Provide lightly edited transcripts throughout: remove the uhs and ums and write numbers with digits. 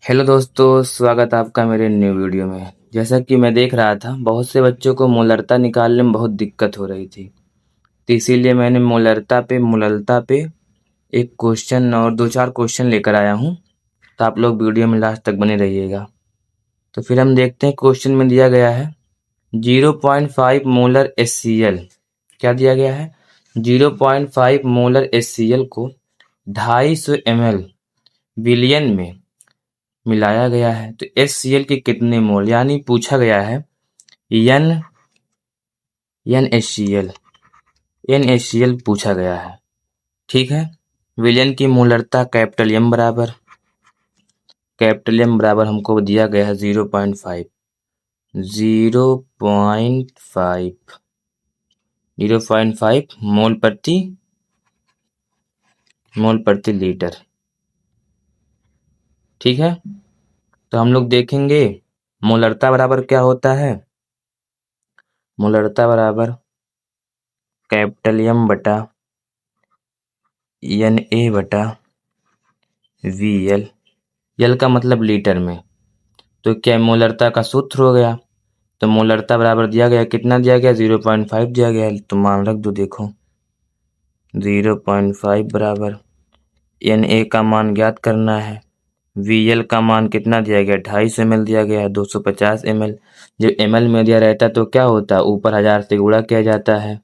Hello दोस्तों, स्वागत है आपका मेरे न्यू वीडियो में। जैसा कि मैं देख रहा था, बहुत से बच्चों को मोलरता निकालने में बहुत दिक्कत हो रही थी। तो इसीलिए मैंने मोलरता पे एक क्वेश्चन और दो चार क्वेश्चन लेकर आया हूँ। तो आप लोग वीडियो में लास्ट तक बने रहिएगा। तो फिर हम देखते हैं, क्वेश्चन में दिया गया है 0.5 मोलर HCl। क्या दिया गया है? 0.5 मोलर HCl को 250 ml विलियन में मिलाया गया है। तो HCl के कितने मोल, यानी पूछा गया है एन NaCl NaCl पूछा गया है। ठीक है। विलयन की मोलरता कैपिटल एम बराबर हमको दिया गया है 0.5 0.5 0.5 मोल प्रति लीटर। ठीक है। तो हम लोग देखेंगे मोलरता बराबर क्या होता है। मोलरता बराबर कैपिटल एम बटा Na बटा VL। यल का मतलब लीटर में। तो क्या मोलरता का सूत्र हो गया। तो मोलरता बराबर दिया गया, कितना दिया गया? 0.5 दिया गया है। तो मान रख दो, देखो 0.5 बराबर Na का मान ज्ञात करना है। VL का मान कितना दिया गया? 250 ml दिया गया है, 250 ml। जब ml में दिया रहता है तो क्या होता है? ऊपर 1000 से गुणा किया जाता है।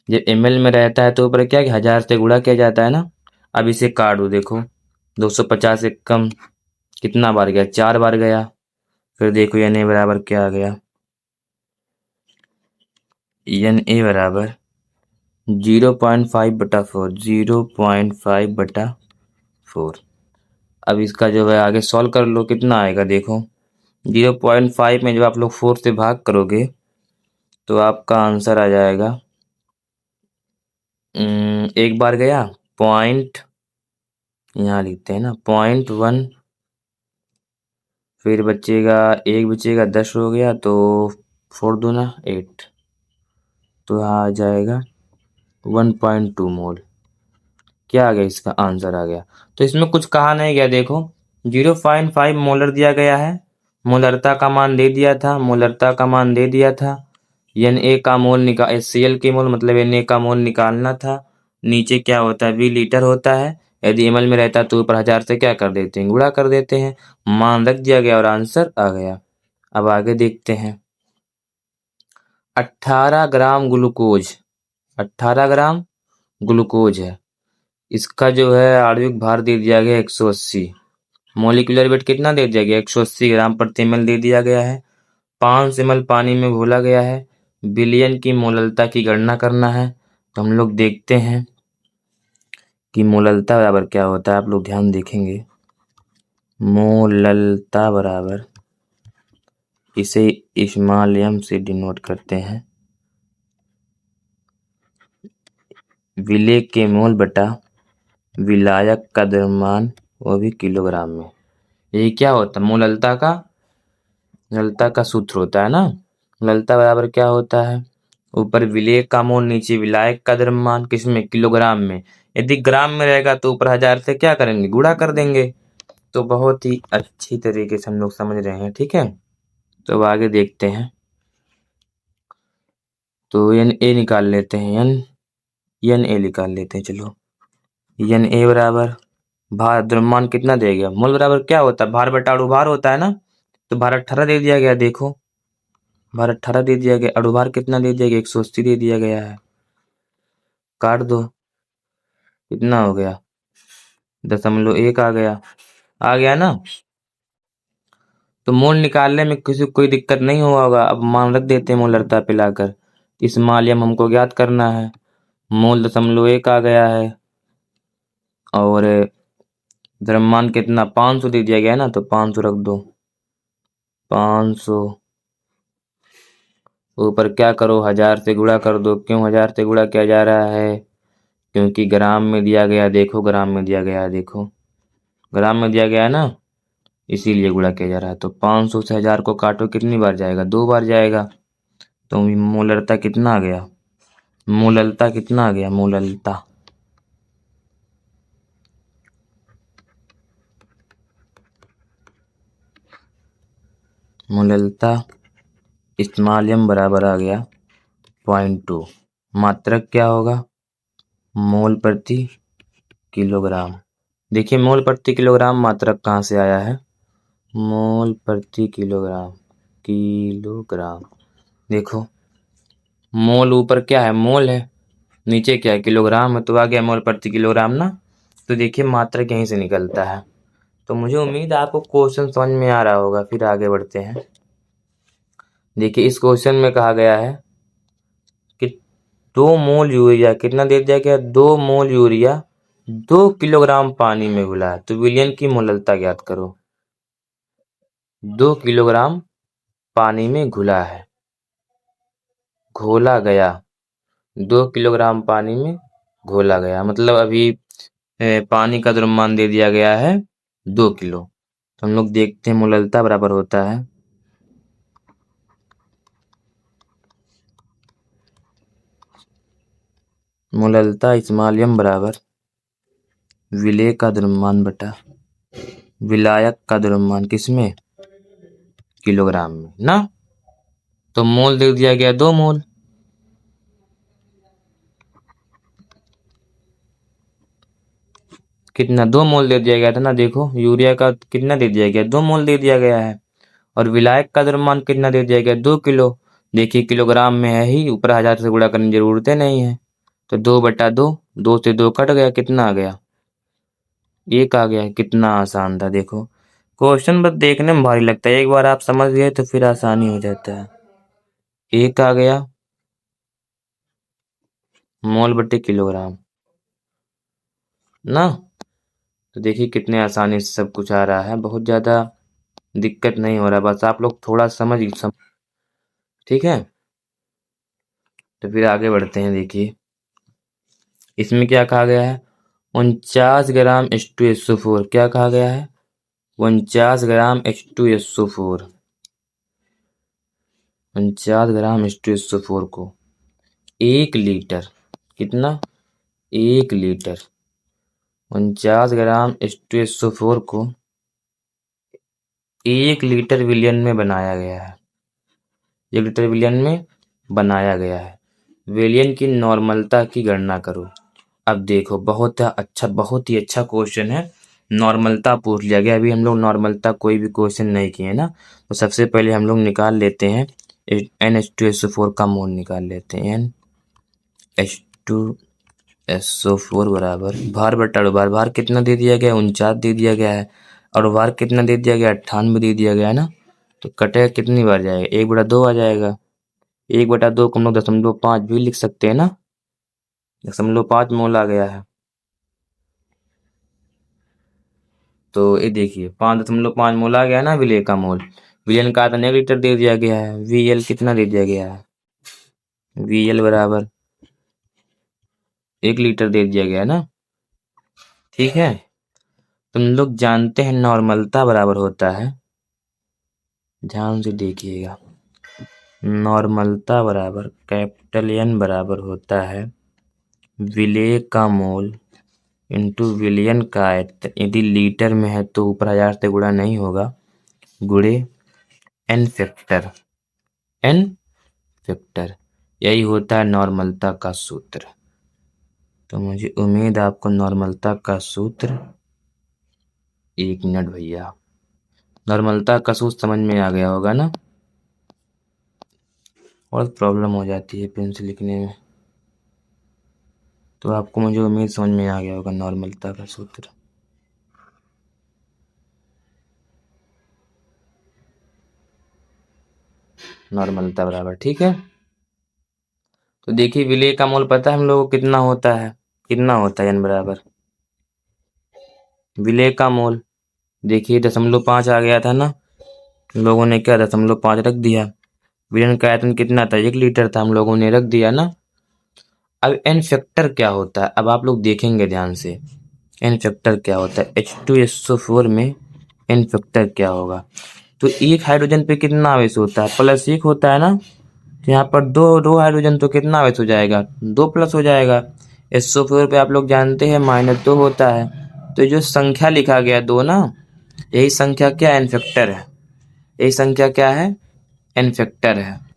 जब ml में रहता है तो ऊपर क्या 1000 से गुणा किया जाता है ना। अब इसे काट दो, देखो 250 से कम कितना बार गया? 4 बार गया। फिर देखो Na बराबर क्या आ गया? Na बराबर 0.5 बटा 4 0.5 बटा 4। अब इसका जो है आगे सॉल्व कर लो, कितना आएगा देखो। 0.5 में जब आप लोग 4 से भाग करोगे तो आपका आंसर आ जाएगा, एक बार गया पॉइंट, यहाँ लिखते हैं ना 0.1। फिर बचेगा, एक बचेगा, 10 हो गया तो 4 दूना 8। तो यहाँ आ जाएगा 1.2 मोल। क्या आ गया? इसका आंसर आ गया। तो इसमें कुछ कहा नहीं गया, देखो 0.5 मोलर दिया गया है। मोलरता का मान दे दिया था, Na का मोल निकाल, HCl के मोल मतलब Na का मोल निकालना था। नीचे क्या होता है? V लीटर होता है। यदि ml में रहता तो ऊपर 1000 से क्या कर देते हैं? गुणा कर देते हैं। मान रख दिया गया और आंसर आ गया। अब आगे देखते हैं। 18 ग्राम ग्लूकोज, 18 ग्राम ग्लूकोज है। इसका जो है आणविक भार दे दिया गया 180। मोलिकुलर वेट कितना दे दिया गया? 180 ग्राम प्रति ml दे दिया गया है। 5 ml पानी में घोला गया है। विलयन की मोललता की गणना करना है। तो हम लोग देखते हैं कि मोललता बराबर क्या होता है। आप लोग ध्यान देखेंगे, मोललता बराबर, इसे स्मॉल m से डिनोट करते हैं, विलेय के मोल बटा विलायक का द्रव्यमान, वो भी किलोग्राम में। ये क्या होता है? मोललता का सूत्र होता है ना। मोललता बराबर क्या होता है? ऊपर विलेय का मोल, नीचे विलायक का द्रव्यमान, किसमें? किलोग्राम में। यदि ग्राम में रहेगा तो ऊपर 1000 से क्या करेंगे? गुणा कर देंगे। तो बहुत ही अच्छी तरीके से हम लोग समझ रहे हैं। ठीक है। तो अब आगे देखते हैं। तो Na निकाल लेते हैं, Na निकाल लेते हैं। चलो, Na बराबर भार, द्रव्यमान कितना देगा? मोल बराबर क्या होता है? भार बटा अणुभार होता है ना। तो भार 18 दे दिया गया, देखो भार 18 दे दिया गया। अणुभार कितना दे दिया गया? 180 दे दिया गया है। काट दो, कितना हो गया? 0.1 आ गया ना। तो मोल निकालने में किसी को कोई दिक्कत नहीं हुआ होगा। अब मान रख देते हैं मोलरता पे लाकर। इस माध्यम हमको ज्ञात करना है। मोल 0.1 आ गया है और द्रव्यमान कितना? 500 दे दिया गया है ना। तो 500 रख दो, 500 ऊपर क्या करो? 1000 से गुणा कर दो। क्यों 1000 से गुणा किया जा रहा है? क्योंकि ग्राम में दिया गया, देखो ग्राम में दिया गया है, देखो ग्राम में दिया गया है ना, इसीलिए गुणा किया जा रहा है। तो 500 से 1000 को काटो, कितनी बार जाएगा? 2 बार जाएगा। तो मोलरता कितना आ गया? मोललता कितना आ गया? मोललता मोललता स्मॉल m बराबर आ गया 0.2। मात्रक क्या होगा? मोल प्रति किलोग्राम। देखिए मोल प्रति किलोग्राम मात्रक कहाँ से आया है? मोल प्रति किलोग्राम, किलोग्राम। देखो मोल ऊपर क्या है? मोल है, नीचे क्या है? किलोग्राम है, तो आ गया मोल प्रति किलोग्राम ना। तो देखिए मात्रक यहीं से निकलता है। तो मुझे उम्मीद है आपको क्वेश्चन समझ में आ रहा होगा। फिर आगे बढ़ते हैं। देखिए इस क्वेश्चन में कहा गया है कि 2 मोल यूरिया कितना दे दिया गया? 2 मोल यूरिया 2 किलोग्राम पानी में घुला है। तो विलयन की मोललता ज्ञात करो। 2 किलोग्राम पानी में घुला है, घोला गया। 2 किलोग्राम पानी में घोला गया, मतलब अभी पानी का द्रव्यमान दे दिया गया है 2 किलो। तो हम लोग देखते हैं मोललता बराबर होता है मोललता स्मॉल m बराबर विलेय का द्रव्यमान बटा विलायक का द्रव्यमान, किसमें? किलोग्राम में ना। तो मोल दे दिया गया 2 मोल। कितना? 2 मोल दे दिया गया था ना। देखो यूरिया का कितना दे दिया गया? 2 मोल दे दिया गया है। और विलायक का द्रव्यमान कितना दे दिया गया? 2 किलो। देखिए किलोग्राम में है ही, ऊपर 1000 से गुणा करने की जरूरत नहीं है। तो 2/2, 2 से 2 कट गया, कितना आ गया? 1 आ गया। कितना आसान था। देखो क्वेश्चन बस देखने में भारी लगता है, एक बार आप समझ गए तो फिर आसानी हो जाता है। 1 आ गया मोल बटे किलोग्राम ना। तो देखिए कितने आसानी से सब कुछ आ रहा है, बहुत ज्यादा दिक्कत नहीं हो रहा, बस आप लोग थोड़ा समझ। ठीक है, तो फिर आगे बढ़ते हैं। देखिए इसमें क्या कहा गया है? 49 ग्राम H2SO4। क्या कहा गया है? 49 ग्राम H2SO4। 49 ग्राम H2SO4 को 1 लीटर, कितना? 1 लीटर 49 ग्राम H2SO4 को 1 लीटर विलयन में बनाया गया है। 1 लीटर विलयन में बनाया गया है। विलयन की नॉर्मलता की गणना करो। अब देखो बहुत ही अच्छा क्वेश्चन है। नॉर्मलता पूछ लिया गया। अभी हम लोग नॉर्मलता कोई भी क्वेश्चन नहीं किए ना। तो सबसे पहले हम लोग निकाल लेते हैं NH2SO4 का मोल निकाल लेते हैं। NH2SO4 बराबर भार बटा अणुभार। भार कितना दे दिया गया? 49 दे दिया गया है। अणुभार कितना दे दिया गया? 98 दे दिया गया है ना। तो कटेगा कितनी बार जाएगा? 1/2 आ जाएगा। 1/2 को हम लोग 0.5 भी लिख सकते हैं ना। 0.5 मोल आ गया है। तो ये देखिए 5.5 मोल आ गया ना विलय का मोल। विलयन का आयतन 1 लीटर दे दिया गया है। VL कितना दे दिया गया है? VL बराबर 1 लीटर दे दिया गया है ना। ठीक है, तुम लोग जानते हैं नॉर्मलता बराबर होता है, ध्यान से देखिएगा, नॉर्मलता बराबर कैपिटल N बराबर होता है विलेय का मोल इंटू विलियन का आयतन। यदि लीटर में है तो ऊपर 1000 से गुणा नहीं होगा, गुणे n फैक्टर। n फैक्टर, यही होता है नॉर्मलता का सूत्र। तो मुझे उम्मीद है आपको नॉर्मलता का सूत्र, 1 मिनट भैया, नॉर्मलता का सूत्र समझ में आ गया होगा ना। और प्रॉब्लम हो जाती है पेन से लिखने में, तो आपको मुझे उम्मीद समझ में आ गया होगा नॉर्मलता का सूत्र। नॉर्मलता बराबर, ठीक है। तो देखिए विलेय का मोल पता है हम लोगों को कितना होता है? कितना होता है n बराबर विलेय का मोल। देखिए 0.5 आ गया था ना, लोगों ने क्या 0.5 रख दिया। विलयन का आयतन कितना था? 1 लीटर था, हम लोगों ने रख दिया ना। अब n फैक्टर क्या होता है? अब आप लोग देखेंगे ध्यान से, n फैक्टर क्या होता है। H2SO4 में n फैक्टर क्या होगा? तो एक हाइड्रोजन पे कितना आवेश होता है? +1 होता है ना। तो यहाँ पर दो हाइड्रोजन, तो कितना आवेश हो जाएगा? 2 प्लस हो जाएगा। SO4 पे आप लोग जानते हैं -2 होता है। तो जो संख्या लिखा गया 2 ना, यही संख्या क्या? n फैक्टर है। ये संख्या क्या है? एन फैक्टर है।